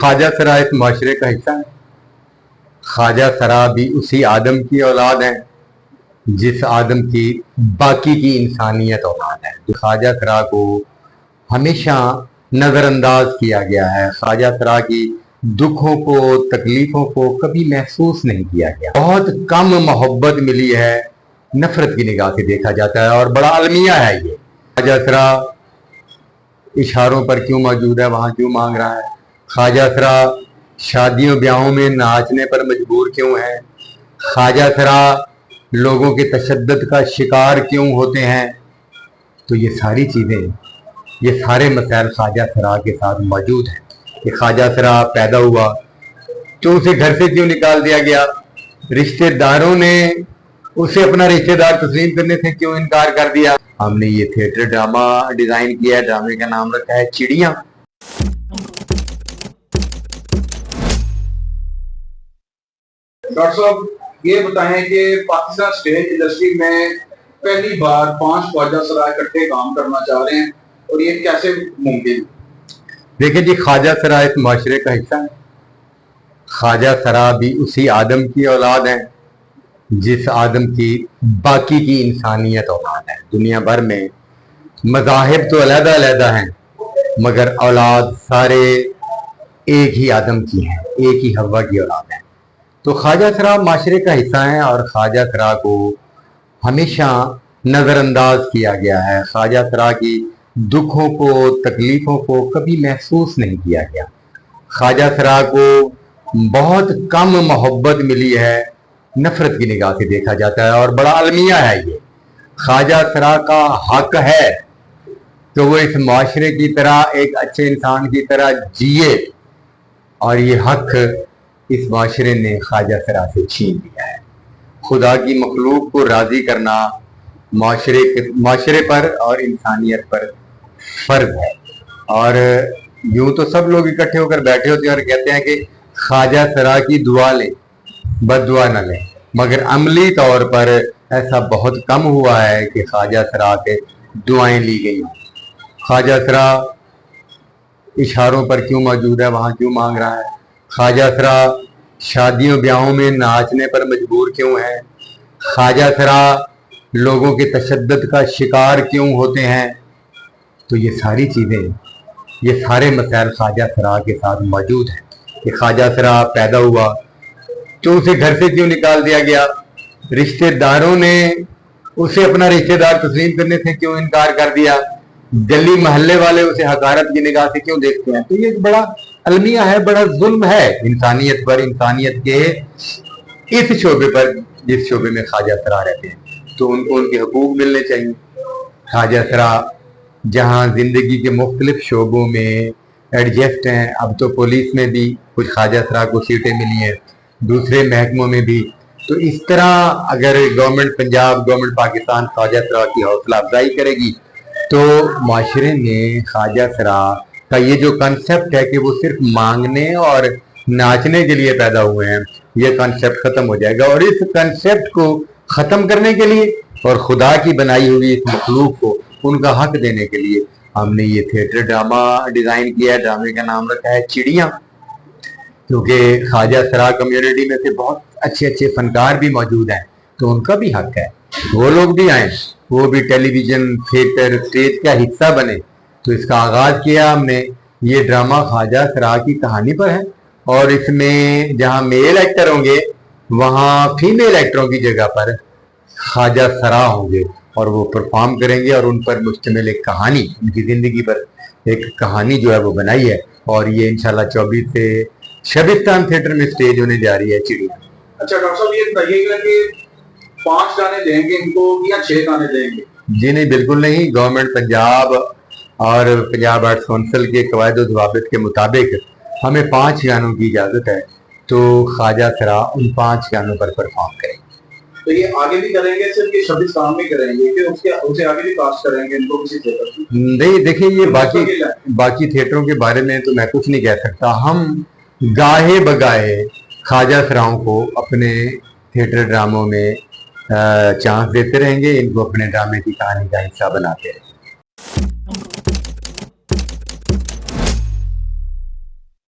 ख्वाजा सरा इस माशरे का हिस्सा है। ख्वाजा सरा भी उसी आदम की औलाद है जिस आदम की बाकी की इंसानियत औलाद है। ख्वाजा सरा को हमेशा नज़रअंदाज किया गया है। ख्वाजा सरा की दुखों को, तकलीफों को कभी महसूस नहीं किया गया। बहुत कम मोहब्बत मिली है, नफरत की निगाह से देखा जाता है और बड़ा अलमिया है ये। ख्वाजा सरा इशारों पर क्यों मौजूद है, वहां क्यों मांग रहा है? ख्वाजा सरा शादियों ब्याहों में नाचने पर मजबूर क्यों है? ख्वाजा सरा लोगों के तशद्दुद का शिकार क्यों होते हैं? तो ये सारी चीज़ें, ये सारे मसाइल ख्वाजा सरा के साथ मौजूद हैं। कि ख्वाजा सरा पैदा हुआ तो उसे घर से क्यों निकाल दिया गया? रिश्तेदारों ने उसे अपना रिश्तेदार तस्लीम करने से क्यों इनकार कर दिया? हमने ये थिएटर ड्रामा डिजाइन किया है। ड्रामे का नाम रखा है चिड़िया। डॉक्टर साहब ये बताएं कि पाकिस्तान स्टेज इंडस्ट्री में पहली बार 5 ख्वाजा सरा इकट्ठे काम करना चाह रहे हैं और ये कैसे मुमकिन? देखिए जी, ख्वाजा सरा इस माशरे का हिस्सा है। ख्वाजा सरा भी उसी आदम की औलाद है जिस आदम की बाकी की इंसानियत औलाद है। दुनिया भर में मज़ाहिब तो अलग अलग हैं मगर औलाद सारे एक ही आदम की हैं, एक ही हवा की औलाद है। तो ख्वाजा सरा माशरे का हिस्सा है और ख्वाजा सरा को हमेशा नज़रअंदाज किया गया है। ख्वाजा सरा की दुखों को, तकलीफों को कभी महसूस नहीं किया गया। ख्वाजा सरा को बहुत कम मोहब्बत मिली है, नफरत की निगाह से देखा जाता है और बड़ा अलमिया है ये। ख्वाजा सरा का हक है तो वो इस माशरे की तरह एक अच्छे इंसान की तरह जिए और ये हक इस माशरे ने ख्वाजा सरा से छीन लिया है। खुदा की मखलूक को राजी करना माशरे पर और इंसानियत पर फर्ज है। और यूं तो सब लोग इकट्ठे होकर बैठे होते हैं और कहते हैं कि ख्वाजा सरा की दुआ लें, बद्दुआ न लें, मगर अमली तौर पर ऐसा बहुत कम हुआ है कि ख्वाजा सरा के दुआएं ली गई। ख्वाजा सरा इशारों पर क्यों मौजूद है, वहां क्यों मांग रहा है? ख्वाजा सरा शादियों ब्याहों में नाचने पर मजबूर क्यों है? ख्वाजा सरा लोगों के तशद्दुद का शिकार क्यों होते हैं? तो ये सारी चीज़ें, ये सारे मसाइल ख्वाजा सरा के साथ मौजूद हैं। कि ख्वाजा सरा पैदा हुआ तो उसे घर से क्यों निकाल दिया गया? रिश्तेदारों ने उसे अपना रिश्तेदार तस्लीम करने से क्यों इनकार कर दिया? गली मोहल्ले वाले उसे हकारत की निगाह से क्यों देखते हैं? तो ये बड़ा अलमिया है, बड़ा जुल्म है इंसानियत पर, इंसानियत के इस शोबे पर जिस शोबे में ख्वाजा सरा रहते हैं। तो उनको उनके हकूक मिलने चाहिए। ख्वाजा सरा जहाँ जिंदगी के मुख्तलिफ शोबों में एडजस्ट हैं, अब तो पुलिस में भी कुछ ख्वाजा सरा को सीटें मिली हैं, दूसरे महकमों में भी। तो इस तरह अगर गवर्नमेंट पंजाब, गवर्नमेंट पाकिस्तान ख्वाजा सरा की हौसला अफजाई करेगी तो माशरे में ख्वाजा सरा का ये जो कंसेप्ट है कि वो सिर्फ मांगने और नाचने के लिए पैदा हुए हैं, ये कंसेप्ट खत्म हो जाएगा। और इस कंसेप्ट को खत्म करने के लिए और खुदा की बनाई हुई इस मखलूक को उनका हक देने के लिए हमने ये थिएटर ड्रामा डिजाइन किया है। ड्रामे का नाम रखा है चिड़िया, क्योंकि ख्वाजा सरा कम्युनिटी में से बहुत अच्छे अच्छे फनकार भी मौजूद हैं, तो उनका भी हक है वो लोग भी आए, वो भी टेलीविजन, थिएटर, स्टेज का हिस्सा बने। तो इसका आगाज किया हमने। ये ड्रामा ख्वाजा सरा की कहानी पर है और इसमें जहाँ मेल एक्टर होंगे वहाँ फीमेल एक्टरों की जगह पर ख्वाजा सरा होंगे और वो परफॉर्म करेंगे और उन पर मुश्तमिल एक कहानी, उनकी जिंदगी पर एक कहानी जो है वो बनाई है। और ये इंशाल्लाह 24 से शबिस्तान थिएटर में स्टेज होने जा रही है चिड़िया। अच्छा डॉक्टर साहब ये बताइएगा कि 5 गाने देंगे इनको या 6 गाने देंगे? जी नहीं, बिल्कुल नहीं। गवर्नमेंट पंजाब और पंजाब आर्ट्स काउंसिल के कवायद और ज़वाबित के मुताबिक हमें 5 गानों की इजाज़त है, तो ख्वाजा सरा उन 5 गानों पर परफॉर्म करेंगे। तो ये आगे भी करेंगे, सिर्फ ये शबिस्तान में करेंगे कि उसे आगे भी कास्ट करेंगे इनको किसी थिएटर? नहीं, देखिए ये बाकी थिएटरों के बारे में तो मैं कुछ नहीं कह सकता। हम गाहे बगाहे ख्वाजा सराओं को अपने थिएटर ड्रामों में चांस देते रहेंगे, इनको अपने ड्रामे की कहानी का हिस्सा बनाते रहेंगे।